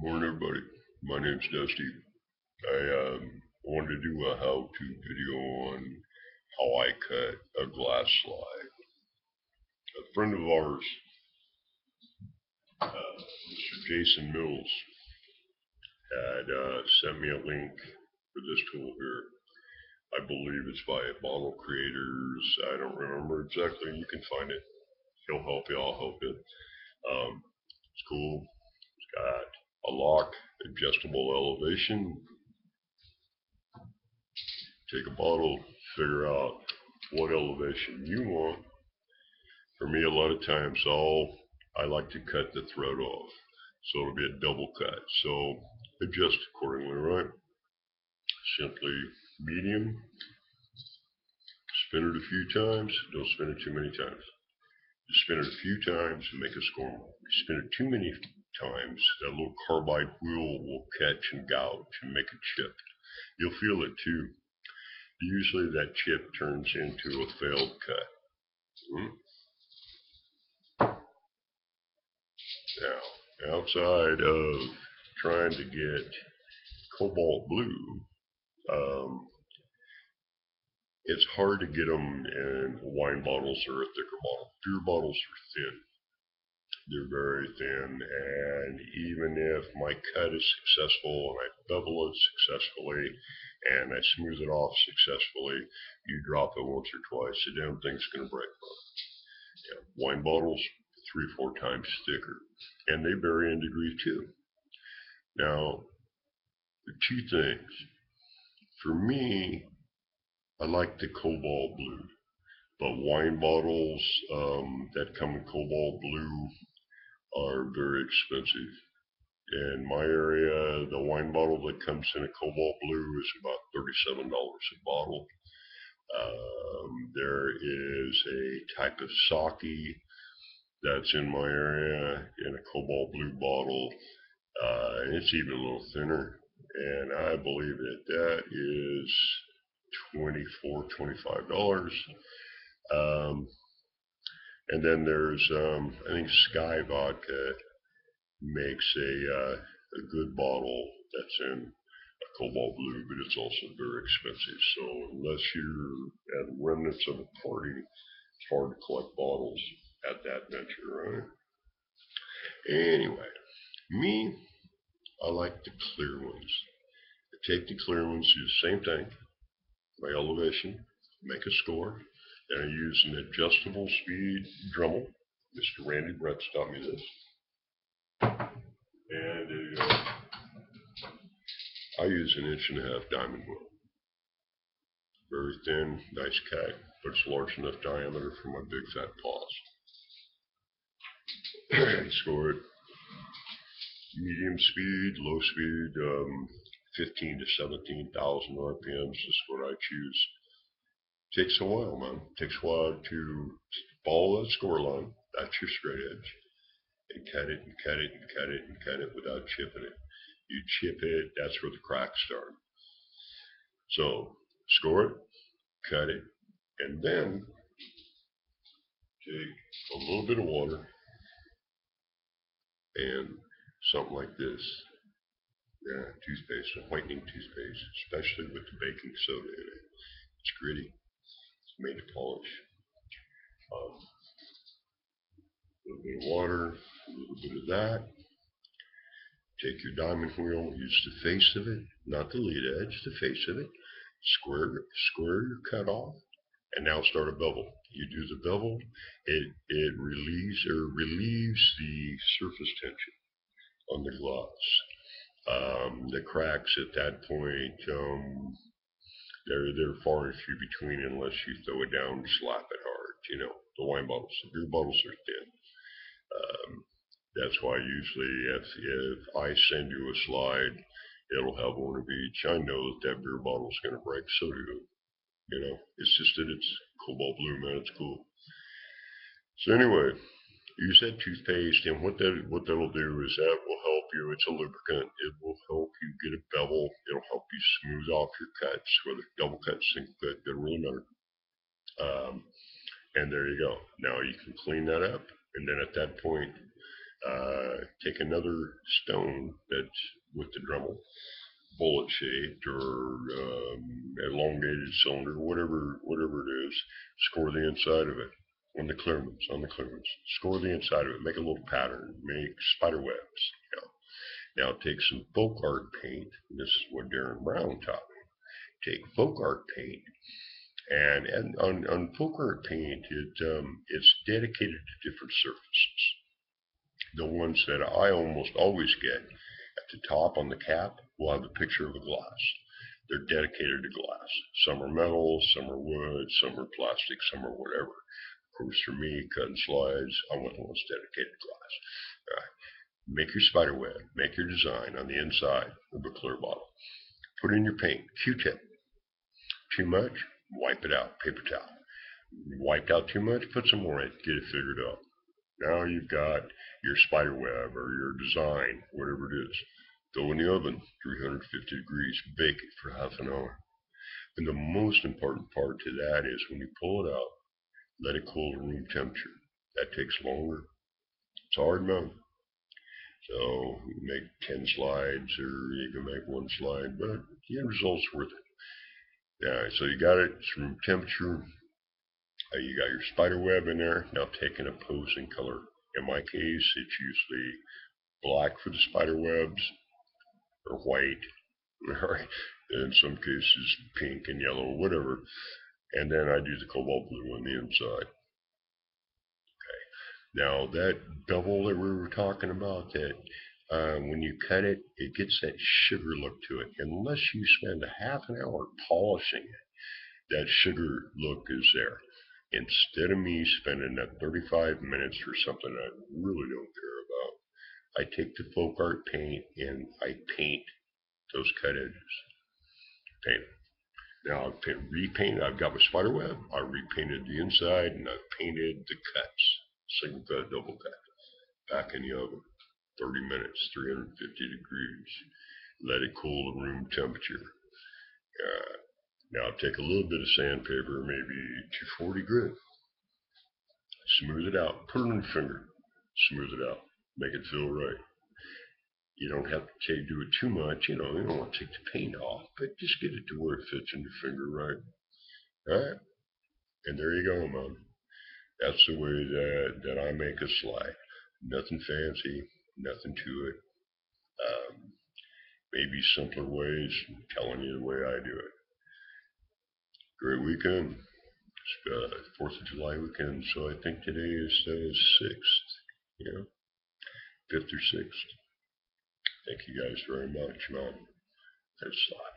Morning, everybody. My name's Dusty. I wanted to do a how-to video on how I cut a glass slide. A friend of ours, Mr. Jason Mills, had sent me a link for this tool here. I believe it's by Bottle Creators. I don't remember exactly. You can find it. He'll help you. I'll help you. It's cool. It's got a lock, adjustable elevation. Take a bottle, figure out what elevation you want. For me, a lot of times I like to cut the thread off, so it'll be a double cut. So adjust accordingly, right? Simply medium, spin it a few times, don't spin it too many times. Just spin it a few times and make a score. If you spin it too many times, that little carbide wheel will catch and gouge and make a chip. You'll feel it too. Usually that chip turns into a failed cut. Now, outside of trying to get cobalt blue, it's hard to get them in wine bottles or a thicker bottle. Beer bottles are thin. They're very thin, and even if my cut is successful and I bevel it successfully and I smooth it off successfully, you drop it once or twice, the damn thing's going to break. Yeah, wine bottles, 3-4 times thicker, and they vary in degree too. Now, the two things. For me, I like the cobalt blue, but wine bottles that come in cobalt blue are very expensive. In my area, the wine bottle that comes in a cobalt blue is about $37 a bottle. There is a type of sake that's in my area in a cobalt blue bottle. It's even a little thinner, and I believe that is $24, $25. And then there's, I think Sky Vodka makes a good bottle that's in a cobalt blue, but it's also very expensive. So unless you're at remnants of a party, it's hard to collect bottles at that venture, right? Anyway, me, I like the clear ones. I take the clear ones, do the same thing, my elevation, make a score, and I use an adjustable speed Dremel. Mr. Randy Brett taught me this. And I use an 1.5-inch diamond wheel. Very thin, nice cut, but it's large enough diameter for my big fat paws. Score it. Medium speed, low speed, 15 to 17,000 RPMs is what I choose. Takes a while, man. Takes a while to follow that score line. That's your straight edge. And cut it and cut it and cut it and cut it without chipping it. You chip it, that's where the cracks start. So score it, cut it, and then take a little bit of water and something like this. Yeah, toothpaste, a whitening toothpaste, especially with the baking soda in it. It's gritty. It's made to polish. A little bit of water, a little bit of that. Take your diamond wheel, use the face of it, not the lead edge, the face of it. Square your cut off, and now start a bevel. You do the bevel, it relieves the surface tension on the glass. The cracks at that point, they're far and few between unless you throw it down and slap it hard. You know, the wine bottles, the beer bottles are thin. That's why usually if I send you a slide, it'll have one of each. I know that beer bottle's going to break, so do you. You know, it's just that it's cobalt blue, man. It's cool. So anyway, use that toothpaste, and what that'll do is that will help you. It's a lubricant. It will help you get a bevel. It'll help you smooth off your cuts, whether double cut, single cut, doesn't really matter. And there you go. Now you can clean that up, and then at that point, take another stone that's with the Dremel, bullet shaped or elongated cylinder, whatever it is, score the inside of it on the clearance, score the inside of it, make a little pattern, make spider webs. Now take some folk art paint. This is what Darren Brown taught me. Take folk art paint, and on folk art paint, it's dedicated to different surfaces. The ones that I almost always get at the top on the cap will have a picture of a glass. They're dedicated to glass. Some are metal, some are wood, some are plastic, some are whatever. Of course, for me, cutting slides, I want the ones dedicated to glass. All right. Make your spider web, make your design on the inside of a clear bottle. Put in your paint, Q-tip. Too much, wipe it out, paper towel. Wiped out too much, put some more in, get it figured out. Now you've got your spider web or your design, whatever it is. Go in the oven, 350 degrees, bake it for half an hour. And the most important part to that is when you pull it out, let it cool to room temperature. That takes longer. It's a hard mode. So you make 10 slides or you can make one slide, but the end result's worth it. Yeah, so you got it, it's room temperature. You got your spider web in there. Now take an opposing color. In my case, it's usually black for the spider webs or white. All right. In some cases, pink and yellow, whatever. And then I do the cobalt blue on the inside. Now that bevel that we were talking about, that when you cut it, it gets that sugar look to it. Unless you spend a half an hour polishing it, that sugar look is there. Instead of me spending that 35 minutes for something I really don't care about, I take the folk art paint and I paint those cut edges. Paint them. Now I've repainted, I've got my spider web, I repainted the inside, and I've painted the cuts. Single cut, double cut. Back in the oven. 30 minutes, 350 degrees. Let it cool to room temperature. Now take a little bit of sandpaper, maybe 240 grit. Smooth it out. Put it on your finger. Smooth it out. Make it feel right. You don't have to do it too much. You don't want to take the paint off, but just get it to where it fits in your finger right. Alright? And there you go, man. That's the way that I make a slide. Nothing fancy, nothing to it. Maybe simpler ways. I'm telling you the way I do it. Great weekend. It's 4th of July weekend, so I think today is the 6th, 5th or 6th. Thank you guys very much, man. That's a lot.